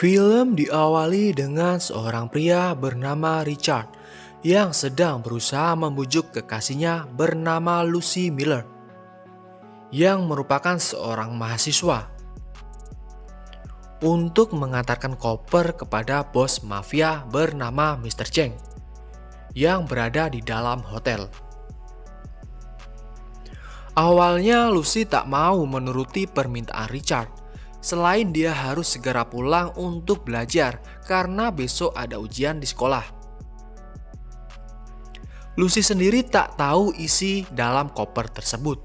Film diawali dengan seorang pria bernama Richard yang sedang berusaha membujuk kekasihnya bernama Lucy Miller yang merupakan seorang mahasiswa untuk mengantarkan koper kepada bos mafia bernama Mr. Cheng yang berada di dalam hotel. Awalnya Lucy tak mau menuruti permintaan Richard, selain dia harus segera pulang untuk belajar karena besok ada ujian di sekolah. Lucy sendiri tak tahu isi dalam koper tersebut.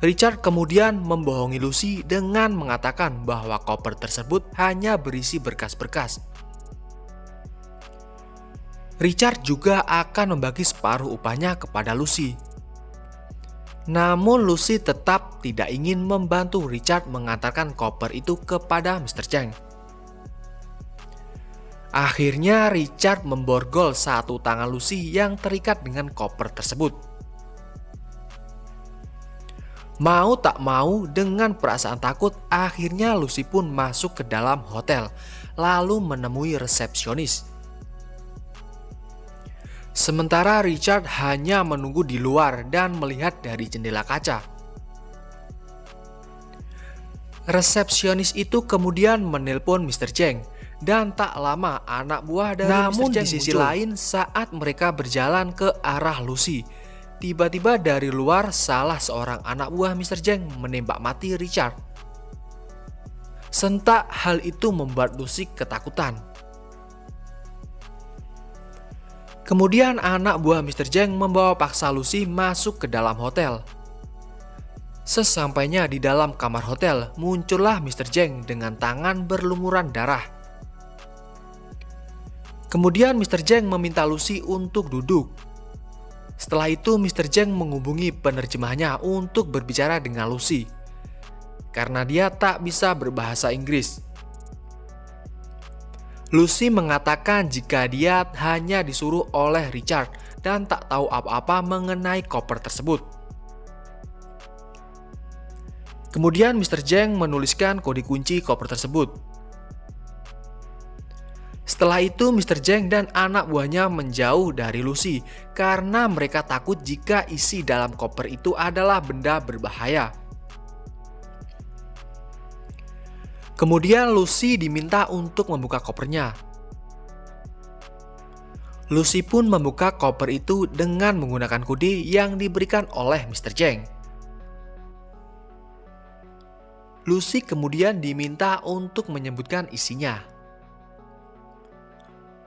Richard kemudian membohongi Lucy dengan mengatakan bahwa koper tersebut hanya berisi berkas-berkas. Richard juga akan membagi separuh upahnya kepada Lucy. Namun Lucy tetap tidak ingin membantu Richard mengantarkan koper itu kepada Mr. Cheng. Akhirnya Richard memborgol satu tangan Lucy yang terikat dengan koper tersebut. Mau tak mau, dengan perasaan takut, akhirnya Lucy pun masuk ke dalam hotel, lalu menemui resepsionis. Sementara Richard hanya menunggu di luar dan melihat dari jendela kaca. Resepsionis itu kemudian menelpon Mr. Cheng dan tak lama anak buah dari Mr. Cheng di sisi lain saat mereka berjalan ke arah Lucy. Tiba-tiba dari luar salah seorang anak buah Mr. Cheng menembak mati Richard. Sentak hal itu membuat Lucy ketakutan. Kemudian anak buah Mr. Cheng membawa paksa Lucy masuk ke dalam hotel. Sesampainya di dalam kamar hotel, muncullah Mr. Cheng dengan tangan berlumuran darah. Kemudian Mr. Cheng meminta Lucy untuk duduk. Setelah itu Mr. Cheng menghubungi penerjemahnya untuk berbicara dengan Lucy, karena dia tak bisa berbahasa Inggris. Lucy mengatakan jika dia hanya disuruh oleh Richard dan tak tahu apa-apa mengenai koper tersebut. Kemudian Mr. Cheng menuliskan kode kunci koper tersebut. Setelah itu Mr. Cheng dan anak buahnya menjauh dari Lucy karena mereka takut jika isi dalam koper itu adalah benda berbahaya. Kemudian Lucy diminta untuk membuka kopernya. Lucy pun membuka koper itu dengan menggunakan kode yang diberikan oleh Mr. Cheng. Lucy kemudian diminta untuk menyebutkan isinya.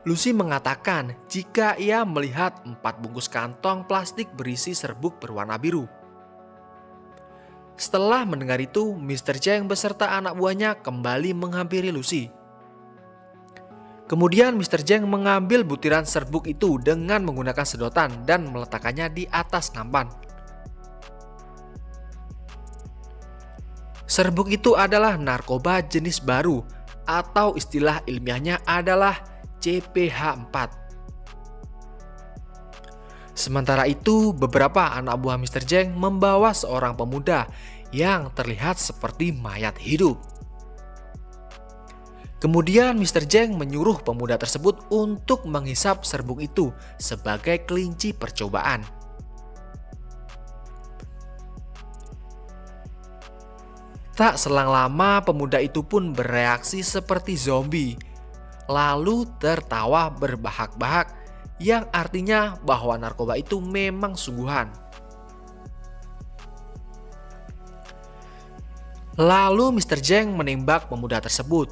Lucy mengatakan jika ia melihat 4 bungkus kantong plastik berisi serbuk berwarna biru. Setelah mendengar itu, Mr. Cheng beserta anak buahnya kembali menghampiri Lucy. Kemudian Mr. Cheng mengambil butiran serbuk itu dengan menggunakan sedotan dan meletakkannya di atas nampan. Serbuk itu adalah narkoba jenis baru atau istilah ilmiahnya adalah CPH4. Sementara itu, beberapa anak buah Mr. Cheng membawa seorang pemuda yang terlihat seperti mayat hidup. Kemudian Mr. Cheng menyuruh pemuda tersebut untuk menghisap serbuk itu sebagai kelinci percobaan. Tak selang lama pemuda itu pun bereaksi seperti zombie, lalu tertawa berbahak-bahak, yang artinya bahwa narkoba itu memang sungguhan. Lalu Mr. Cheng menembak pemuda tersebut.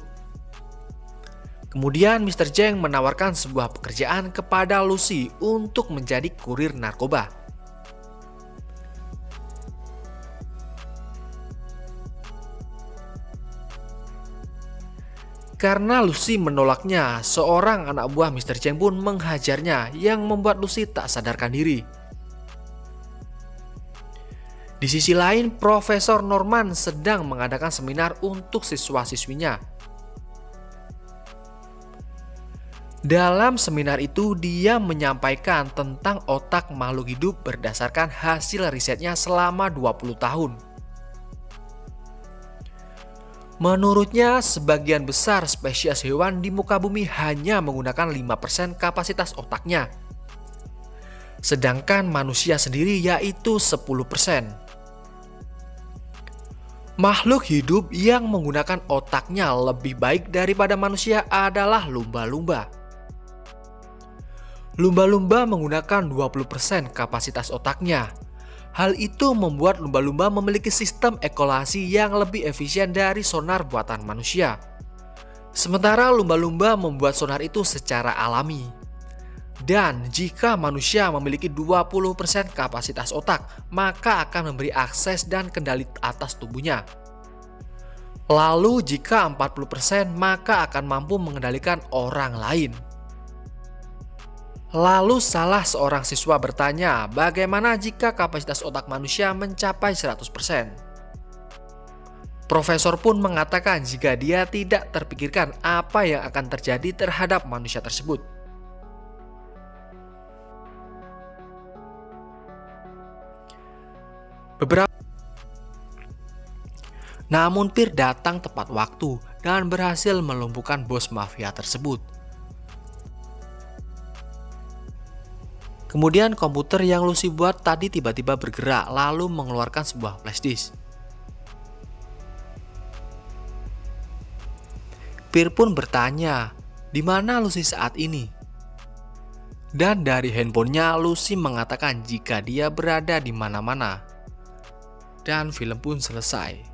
Kemudian Mr. Cheng menawarkan sebuah pekerjaan kepada Lucy untuk menjadi kurir narkoba. Karena Lucy menolaknya, seorang anak buah Mr. Cheng pun menghajarnya yang membuat Lucy tak sadarkan diri. Di sisi lain, Profesor Norman sedang mengadakan seminar untuk siswa-siswinya. Dalam seminar itu, dia menyampaikan tentang otak makhluk hidup berdasarkan hasil risetnya selama 20 tahun. Menurutnya, sebagian besar spesies hewan di muka bumi hanya menggunakan 5% kapasitas otaknya. Sedangkan manusia sendiri yaitu 10%. Makhluk hidup yang menggunakan otaknya lebih baik daripada manusia adalah lumba-lumba. Lumba-lumba menggunakan 20% kapasitas otaknya. Hal itu membuat lumba-lumba memiliki sistem ekolasi yang lebih efisien dari sonar buatan manusia. Sementara lumba-lumba membuat sonar itu secara alami. Dan jika manusia memiliki 20% kapasitas otak, maka akan memberi akses dan kendali atas tubuhnya. Lalu jika 40%, maka akan mampu mengendalikan orang lain. Lalu salah seorang siswa bertanya, bagaimana jika kapasitas otak manusia mencapai 100%? Profesor pun mengatakan jika dia tidak terpikirkan apa yang akan terjadi terhadap manusia tersebut. Namun Peer datang tepat waktu dan berhasil melumpuhkan bos mafia tersebut. Kemudian komputer yang Lucy buat tadi tiba-tiba bergerak lalu mengeluarkan sebuah flash disk. Peer pun bertanya, di mana Lucy saat ini? Dan dari handphonenya Lucy mengatakan jika dia berada di mana-mana. Dan film pun selesai.